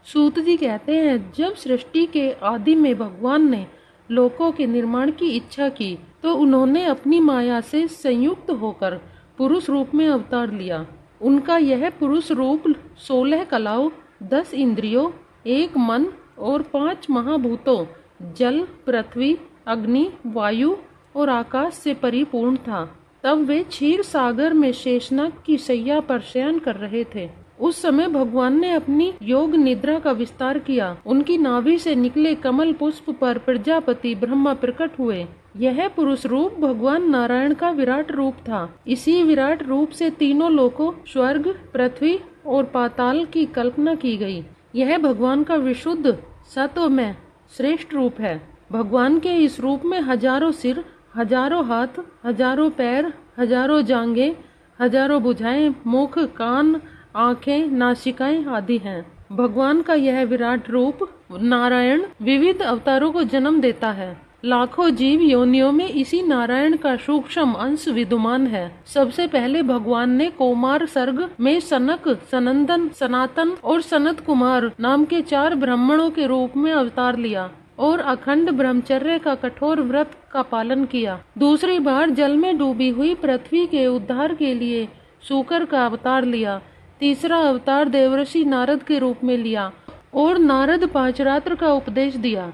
सूत जी कहते हैं, जब सृष्टि के आदि में भगवान ने लोकों के निर्माण की इच्छा की तो उन्होंने अपनी माया से संयुक्त होकर पुरुष रूप में अवतार लिया। उनका यह पुरुष रूप 16 कलाओं, 10 इंद्रियों, 1 मन और 5 महाभूतों जल, पृथ्वी, अग्नि, वायु और आकाश से परिपूर्ण था। तब वे क्षीर सागर में शेषनाग की शैया पर शयन कर रहे थे। उस समय भगवान ने अपनी योग निद्रा का विस्तार किया। उनकी नाभि से निकले कमल पुष्प पर प्रजापति ब्रह्मा प्रकट हुए। यह पुरुष रूप भगवान नारायण का विराट रूप था। इसी विराट रूप से तीनों लोकों स्वर्ग, पृथ्वी और पाताल की कल्पना की गई। यह भगवान का विशुद्ध सत्वमय श्रेष्ठ रूप है। भगवान के इस रूप में हजारों सिर, हजारों हाथ, हजारों पैर, हजारों जांघें, हजारों भुजाएं, मुख, कान, आंखें, नासिकाएं आदि हैं। भगवान का यह विराट रूप नारायण विविध अवतारों को जन्म देता है। लाखों जीव योनियों में इसी नारायण का सूक्ष्म अंश विद्यमान है। सबसे पहले भगवान ने कौमार सर्ग में सनक, सनंदन, सनातन और सनत कुमार नाम के 4 ब्राह्मणों के रूप में अवतार लिया और अखंड ब्रह्मचर्य का कठोर व्रत का पालन किया। दूसरी बार जल में डूबी हुई पृथ्वी के उद्धार के लिए शूकर का अवतार लिया। तीसरा अवतार देवर्षि नारद के रूप में लिया और नारद पांचरात्र का उपदेश दिया।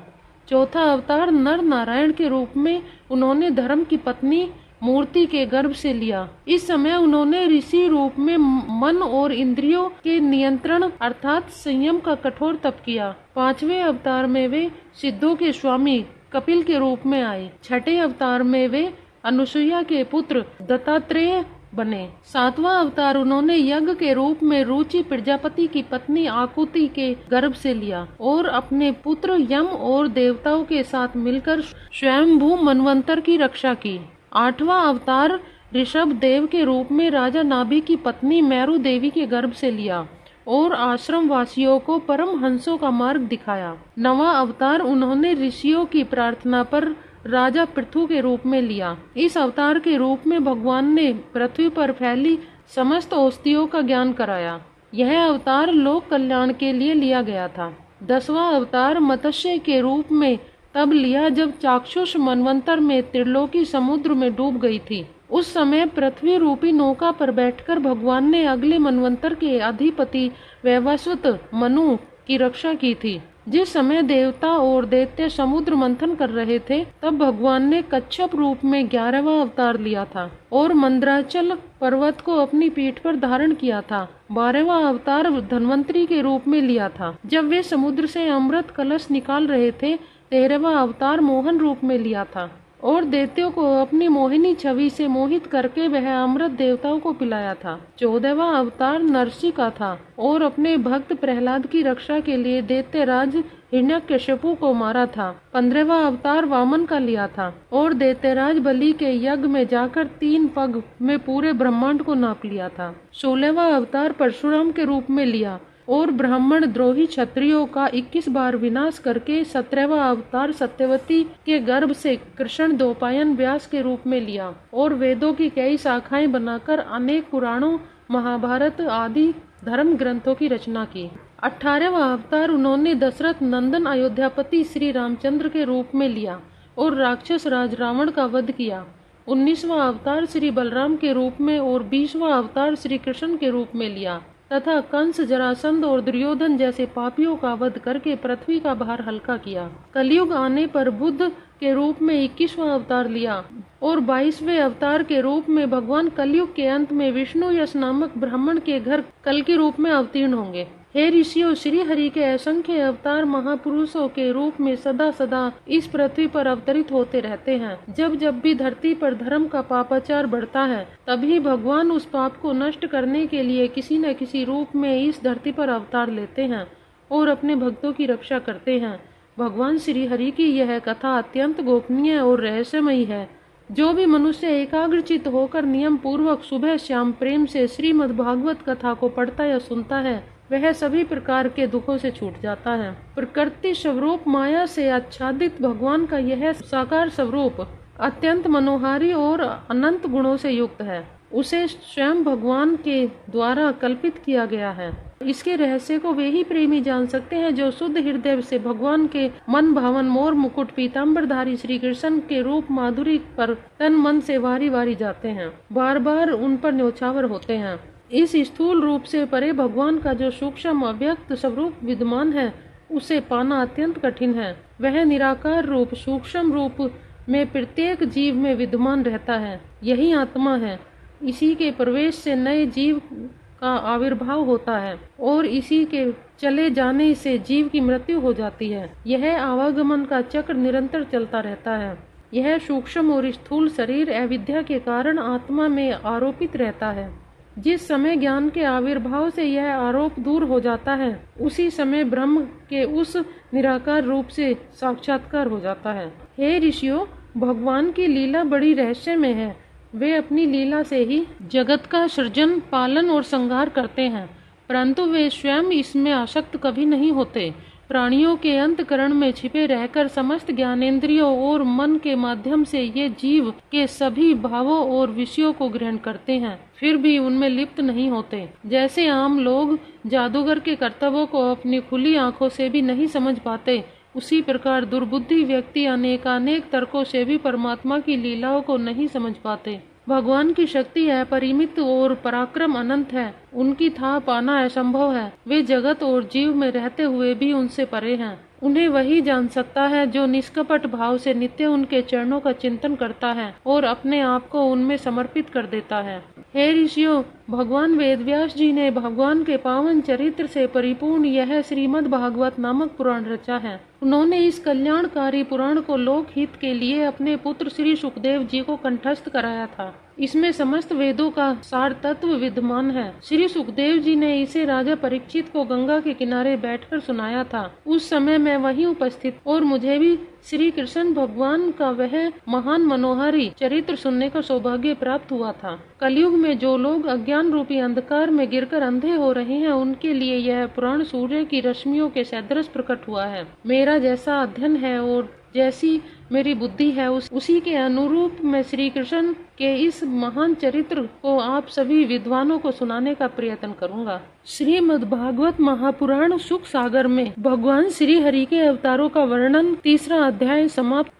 चौथा अवतार नर नारायण के रूप में उन्होंने धर्म की पत्नी मूर्ति के गर्भ से लिया। इस समय उन्होंने ऋषि रूप में मन और इंद्रियों के नियंत्रण अर्थात संयम का कठोर तप किया। 5वें अवतार में वे सिद्धों के स्वामी कपिल के रूप में आए। 6ठे अवतार में वे अनुसुईया के पुत्र दत्तात्रेय बने। 7वां अवतार उन्होंने यज्ञ के रूप में रुचि प्रजापति की पत्नी आकुति के गर्भ से लिया और अपने पुत्र यम और देवताओं के साथ मिलकर स्वयंभू मनवंतर की रक्षा की। 8वां अवतार ऋषभ देव के रूप में राजा नाभि की पत्नी मेरु देवी के गर्भ से लिया और आश्रम वासियों को परम हंसों का मार्ग दिखाया। 9वां अवतार उन्होंने ऋषियों की प्रार्थना पर राजा पृथु के रूप में लिया। इस अवतार के रूप में भगवान ने पृथ्वी पर फैली समस्त औषधियों का ज्ञान कराया। यह अवतार लोक कल्याण के लिए लिया गया था। 10वां अवतार मत्स्य के रूप में तब लिया जब चाक्षुष मनवंतर में त्रिलोकी समुद्र में डूब गई थी। उस समय पृथ्वी रूपी नौका पर बैठकर भगवान ने अगले मनवंतर के अधिपति वैवस्वत मनु की रक्षा की थी। जिस समय देवता और दैत्य समुद्र मंथन कर रहे थे तब भगवान ने कच्छप रूप में 11वां अवतार लिया था और मंदराचल पर्वत को अपनी पीठ पर धारण किया था। 12वां अवतार धन्वंतरी के रूप में लिया था। जब वे समुद्र से अमृत कलश निकाल रहे थे 13वां अवतार मोहन रूप में लिया था और दैत्यों को अपनी मोहिनी छवि से मोहित करके वह अमृत देवताओं को पिलाया था। 14वां अवतार नरसी का था और अपने भक्त प्रहलाद की रक्षा के लिए दैत्यराज हिरण्यकशिपु को मारा था। 15वां अवतार वामन का लिया था और दैत्यराज बलि के यज्ञ में जाकर 3 पग में पूरे ब्रह्मांड को नाप लिया था। 16वां अवतार परशुराम के रूप में लिया और ब्राह्मण द्रोही क्षत्रियों का 21 बार विनाश करके 17वां अवतार सत्यवती के गर्भ से कृष्ण द्वैपायन व्यास के रूप में लिया और वेदों की कई शाखाएं बनाकर अनेक पुराणों, महाभारत आदि धर्म ग्रंथों की रचना की। 18वां अवतार उन्होंने दशरथ नंदन अयोध्यापति श्री रामचंद्र के रूप में लिया और राक्षस राज रावण का वध किया। 19वां अवतार श्री बलराम के रूप में और 20वां अवतार श्री कृष्ण के रूप में लिया तथा कंस, जरासंध और दुर्योधन जैसे पापियों का वध करके पृथ्वी का भार हल्का किया। कलयुग आने पर बुद्ध के रूप में 21वां अवतार लिया और 22वें अवतार के रूप में भगवान कलयुग के अंत में विष्णु यश नामक ब्राह्मण के घर कल के रूप में अवतीर्ण होंगे। हे ऋषियों, श्री हरि के असंख्य अवतार महापुरुषों के रूप में सदा सदा इस पृथ्वी पर अवतरित होते रहते हैं। जब जब भी धरती पर धर्म का पापाचार बढ़ता है तभी भगवान उस पाप को नष्ट करने के लिए किसी न किसी रूप में इस धरती पर अवतार लेते हैं और अपने भक्तों की रक्षा करते हैं। भगवान श्री हरि की यह कथा अत्यंत गोपनीय और रहस्यमयी है। जो भी मनुष्य एकाग्रचित होकर नियम पूर्वक सुबह शाम प्रेम से श्रीमद् भागवत कथा को पढ़ता या सुनता है वह सभी प्रकार के दुखों से छूट जाता है। प्रकृति स्वरूप माया से आच्छादित भगवान का यह साकार स्वरूप अत्यंत मनोहारी और अनंत गुणों से युक्त है। उसे स्वयं भगवान के द्वारा कल्पित किया गया है। इसके रहस्य को वे ही प्रेमी जान सकते हैं जो शुद्ध हृदय से भगवान के मन भावन मोर मुकुट पीताम्बरधारी श्री कृष्ण के रूप माधुरी पर तन मन से वारी वारी जाते हैं, बार बार उन पर न्योछावर होते हैं। इस स्थूल रूप से परे भगवान का जो सूक्ष्म अव्यक्त स्वरूप विद्यमान है, उसे पाना अत्यंत कठिन है। वह निराकार रूप सूक्ष्म रूप में प्रत्येक जीव में विद्यमान रहता है। यही आत्मा है। इसी के प्रवेश से नए जीव का आविर्भाव होता है और इसी के चले जाने से जीव की मृत्यु हो जाती है। यह आवागमन का चक्र निरंतर चलता रहता है। यह सूक्ष्म और स्थूल शरीर अविद्या के कारण आत्मा में आरोपित रहता है। जिस समय ज्ञान के आविर्भाव से यह आरोप दूर हो जाता है, उसी समय ब्रह्म के उस निराकार रूप से साक्षात्कार हो जाता है। हे ऋषियों, भगवान की लीला बड़ी रहस्यमय है। वे अपनी लीला से ही जगत का सृजन, पालन और संहार करते हैं, परंतु वे स्वयं इसमें आसक्त कभी नहीं होते। प्राणियों के अंतकरण में छिपे रहकर समस्त ज्ञानेंद्रियों और मन के माध्यम से ये जीव के सभी भावों और विषयों को ग्रहण करते हैं, फिर भी उनमें लिप्त नहीं होते। जैसे आम लोग जादूगर के कर्तव्यों को अपनी खुली आंखों से भी नहीं समझ पाते, उसी प्रकार दुर्बुद्धि व्यक्ति अनेकानेक तर्कों से भी परमात्मा की लीलाओं को नहीं समझ पाते। भगवान की शक्ति अपरिमित और पराक्रम अनंत है। उनकी था पाना असंभव है। वे जगत और जीव में रहते हुए भी उनसे परे हैं। उन्हें वही जान सकता है जो निष्कपट भाव से नित्य उनके चरणों का चिंतन करता है और अपने आप को उनमें समर्पित कर देता है। हे ऋषियों, भगवान वेदव्यास जी ने भगवान के पावन चरित्र से परिपूर्ण यह श्रीमद् भागवत नामक पुराण रचा है। उन्होंने इस कल्याणकारी पुराण को लोक हित के लिए अपने पुत्र श्री सुखदेव जी को कंठस्थ कराया था। इसमें समस्त वेदों का सार तत्व विद्यमान है। श्री सुखदेव जी ने इसे राजा परीक्षित को गंगा के किनारे बैठकर सुनाया था। उस समय मैं वहीं उपस्थित और मुझे भी श्री कृष्ण भगवान का वह महान मनोहारी चरित्र सुनने का सौभाग्य प्राप्त हुआ था। कलयुग में जो लोग अज्ञान रूपी अंधकार में गिरकर अंधे हो रहे हैं, उनके लिए यह पुराण सूर्य की रश्मियों के सदृश प्रकट हुआ है। मेरा जैसा अध्ययन है और जैसी मेरी बुद्धि है, उसी के अनुरूप मैं श्री कृष्ण के इस महान चरित्र को आप सभी विद्वानों को सुनाने का प्रयत्न करूंगा। श्रीमद् भागवत महापुराण सुख सागर में भगवान श्री हरि के अवतारों का वर्णन 3रा अध्याय समाप्त।